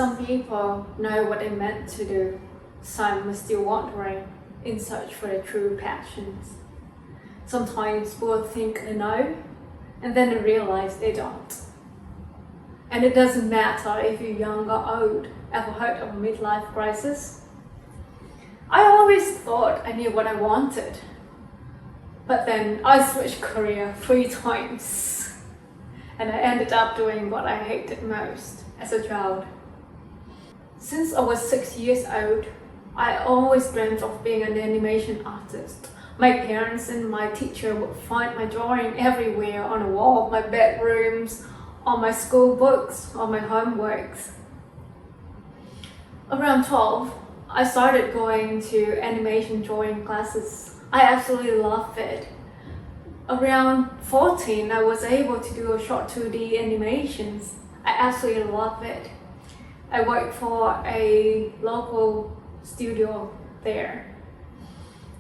Some people know what they meant to do, some are still wandering in search for their true passions. Sometimes people think they know, and then they realize they don't. And it doesn't matter if you're young or old. Ever heard of a midlife crisis? I always thought I knew what I wanted, but then I switched career 3 times, and I ended up doing what I hated most as a child. Since I was 6 years old, I always dreamt of being an animation artist. My parents and my teacher would find my drawing everywhere, on the wall of my bedrooms, on my school books, on my homeworks. Around 12, I started going to animation drawing classes. I absolutely loved it. Around 14, I was able to do a short 2D animations. I absolutely loved it. I worked for a local studio there.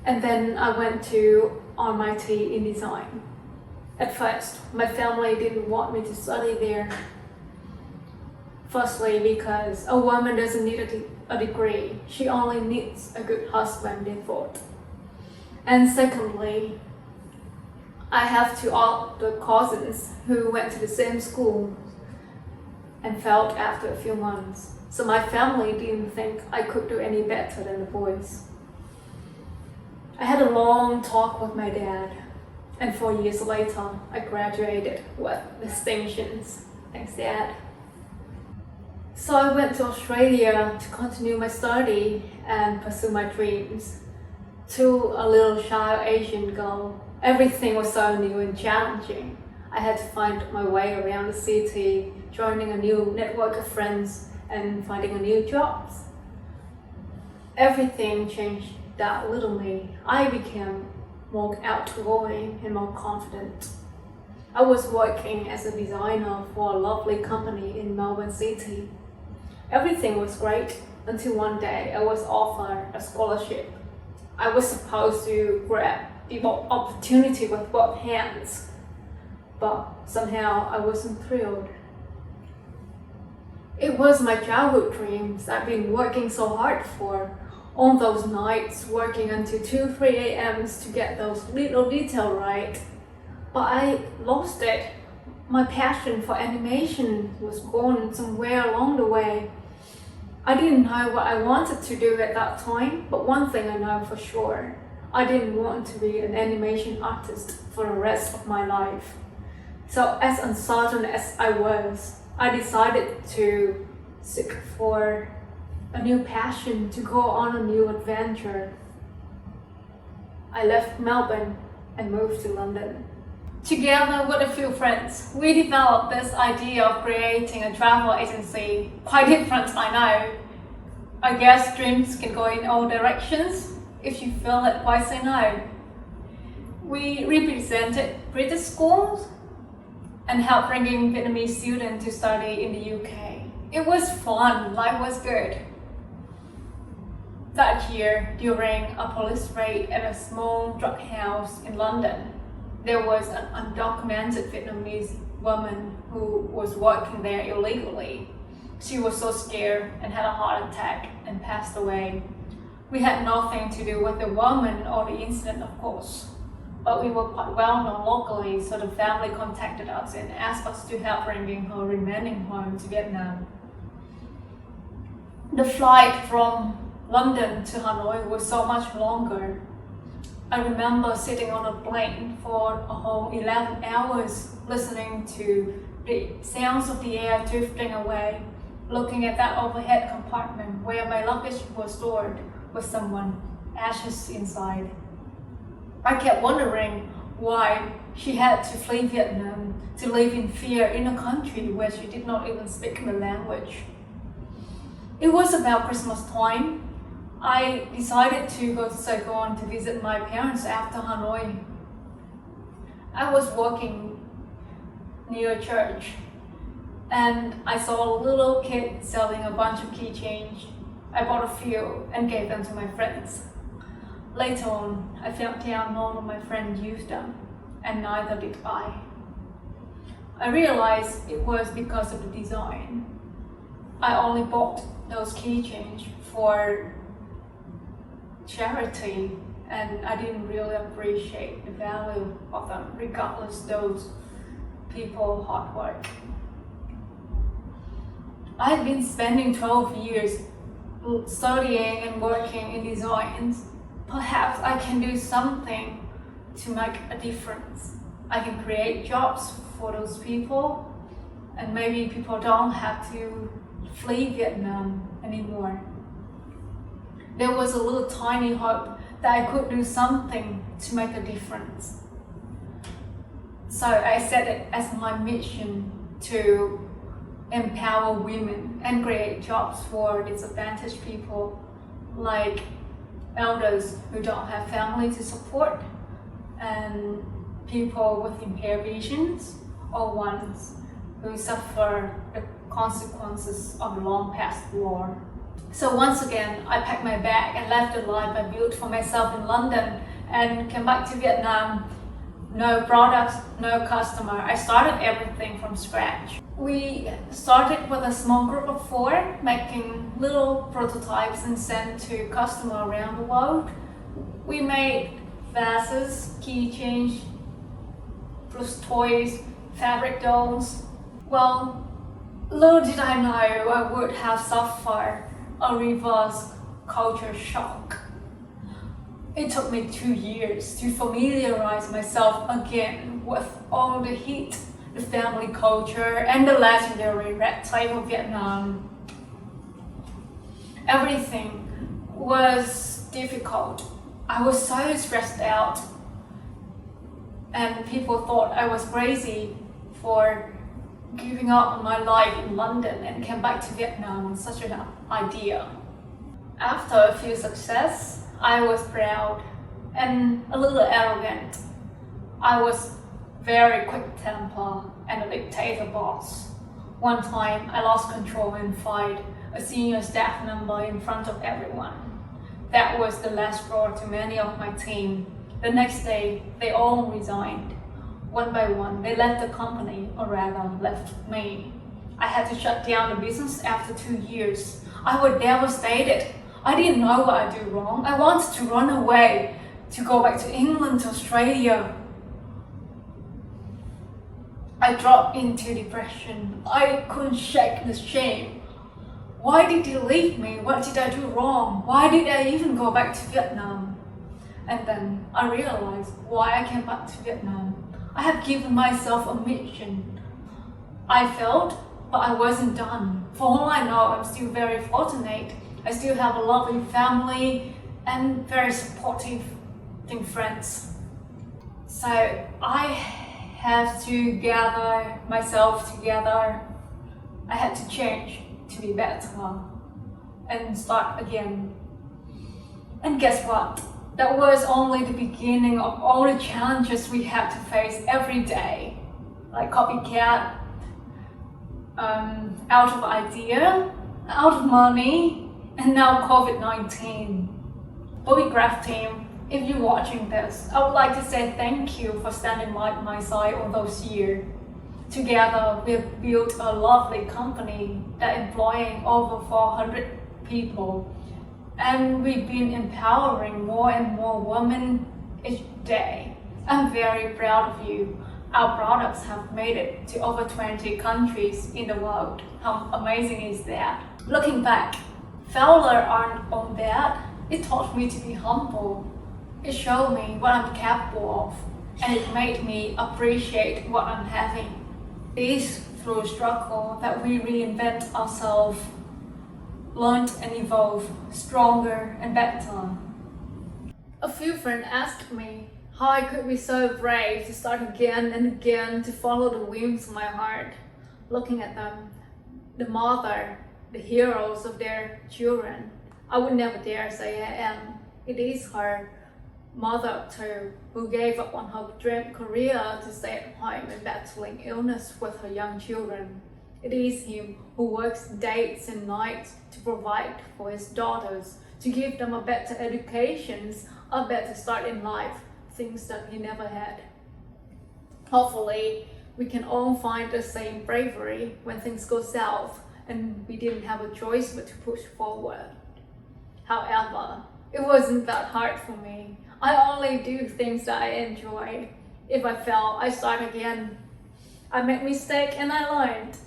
And then I went to RMIT in design. At first, my family didn't want me to study there. Firstly, because a woman doesn't need a degree. She only needs a good husband, they thought. And secondly, I have 2 older cousins who went to the same school and failed after a few months. So my family didn't think I could do any better than the boys. I had a long talk with my dad, and 4 years later, I graduated with distinctions. Thanks, Dad. So I went to Australia to continue my study and pursue my dreams. To a little shy Asian girl, everything was so new and challenging. I had to find my way around the city, joining a new network of friends and finding a new job. Everything changed that little me. I became more outgoing and more confident. I was working as a designer for a lovely company in Melbourne City. Everything was great until one day I was offered a scholarship. I was supposed to grab the opportunity with both hands, but somehow I wasn't thrilled. It was my childhood dreams I've been working so hard for. On those nights, working until 2-3 a.m. to get those little details right. But I lost it. My passion for animation was gone somewhere along the way. I didn't know what I wanted to do at that time, but one thing I know for sure, I didn't want to be an animation artist for the rest of my life. So as uncertain as I was, I decided to seek for a new passion, to go on a new adventure. I left Melbourne and moved to London. Together with a few friends, we developed this idea of creating a travel agency. Quite different, I know. I guess dreams can go in all directions. If you feel it, why say no? We represented British schools and helped bringing Vietnamese students to study in the UK. It was fun, life was good. That year, during a police raid at a small drug house in London, there was an undocumented Vietnamese woman who was working there illegally. She was so scared and had a heart attack and passed away. We had nothing to do with the woman or the incident, of course, but we were quite well known locally, so the family contacted us and asked us to help bringing her remaining home to Vietnam. The flight from London to Hanoi was so much longer. I remember sitting on a plane for a whole 11 hours, listening to the sounds of the air drifting away, looking at that overhead compartment where my luggage was stored with someone ashes inside. I kept wondering why she had to flee Vietnam, to live in fear in a country where she did not even speak the language. It was about Christmas time. I decided to go to Saigon to visit my parents after Hanoi. I was walking near a church and I saw a little kid selling a bunch of keychains. I bought a few and gave them to my friends. Later on, I found out none of my friends used them, and neither did I. I realized it was because of the design. I only bought those keychains for charity, and I didn't really appreciate the value of them, regardless those people hard work. I had been spending 12 years studying and working in designs. Perhaps I can do something to make a difference. I can create jobs for those people, and maybe people don't have to flee Vietnam anymore. There was a little tiny hope that I could do something to make a difference. So I set it as my mission to empower women and create jobs for disadvantaged people, like elders who don't have family to support, and people with impaired visions, or ones who suffer the consequences of the long past war. So once again, I packed my bag and left the life I built for myself in London and came back to Vietnam. No products, no customer. I started everything from scratch. We started with a small group of 4, making little prototypes and sent to customers around the world. We made vases, keychains, plus toys, fabric dolls. Well, little did I know I would have suffered a reverse culture shock. It took me 2 years to familiarize myself again with all the heat, the family culture, and the legendary red tape of Vietnam. Everything was difficult. I was so stressed out, and people thought I was crazy for giving up on my life in London and came back to Vietnam with such an idea. After a few successes, I was proud and a little arrogant. I was very quick-tempered and a dictator boss. One time, I lost control and fired a senior staff member in front of everyone. That was the last straw to many of my team. The next day, they all resigned. One by one, they left the company, or rather, left me. I had to shut down the business after 2 years. I was devastated. I didn't know what I did wrong. I wanted to run away, to go back to England, to Australia. I dropped into depression. I couldn't shake the shame. Why did they leave me? What did I do wrong? Why did I even go back to Vietnam? And then I realized why I came back to Vietnam. I have given myself a mission. I failed, but I wasn't done. For all I know, I'm still very fortunate. I still have a loving family and very supportive friends. So I have to gather myself together. I had to change to be better and start again. And guess what? That was only the beginning of all the challenges we had to face every day, like copycat, out of idea, out of money, and now COVID-19. Bodygraph team, if you're watching this, I would like to say thank you for standing by my side all those years. Together, we've built a lovely company that employing over 400 people. And we've been empowering more and more women each day. I'm very proud of you. Our products have made it to over 20 countries in the world. How amazing is that? Looking back, failure aren't all bad. It taught me to be humble. It showed me what I'm capable of, and it made me appreciate what I'm having. It is through struggle that we reinvent ourselves, learn and evolve stronger and better. A few friends asked me how I could be so brave to start again and again to follow the whims of my heart. Looking at them, the mother, the heroes of their children, I would never dare say I am. It is her mother too, who gave up on her dream career to stay at home and battling illness with her young children. It is him who works days and nights to provide for his daughters, to give them a better education, a better start in life, things that he never had. Hopefully, we can all find the same bravery when things go south and we didn't have a choice but to push forward. However, it wasn't that hard for me. I only do things that I enjoy. If I fail, I start again. I make mistakes and I learned.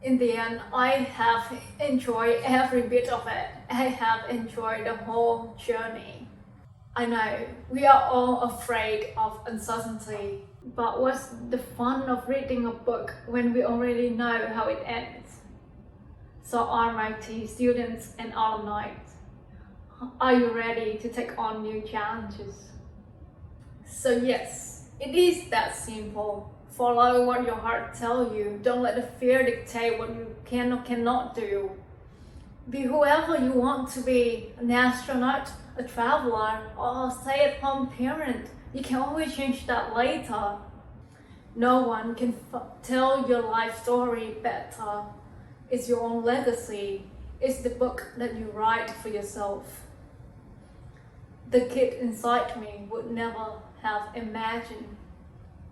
In the end, I have enjoyed every bit of it. I have enjoyed the whole journey. I know we are all afraid of uncertainty, but what's the fun of reading a book when we already know how it ends? So RMIT students and alumni, are you ready to take on new challenges? So yes, it is that simple. Follow what your heart tells you. Don't let the fear dictate what you can or cannot do. Be whoever you want to be, an astronaut, a traveler, or a stay-at-home parent. You can always change that later. No one can tell your life story better. It's your own legacy. It's the book that you write for yourself. The kid inside me would never have imagined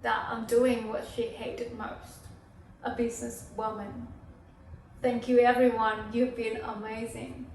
that I'm doing what she hated most, a businesswoman. Thank you everyone, you've been amazing.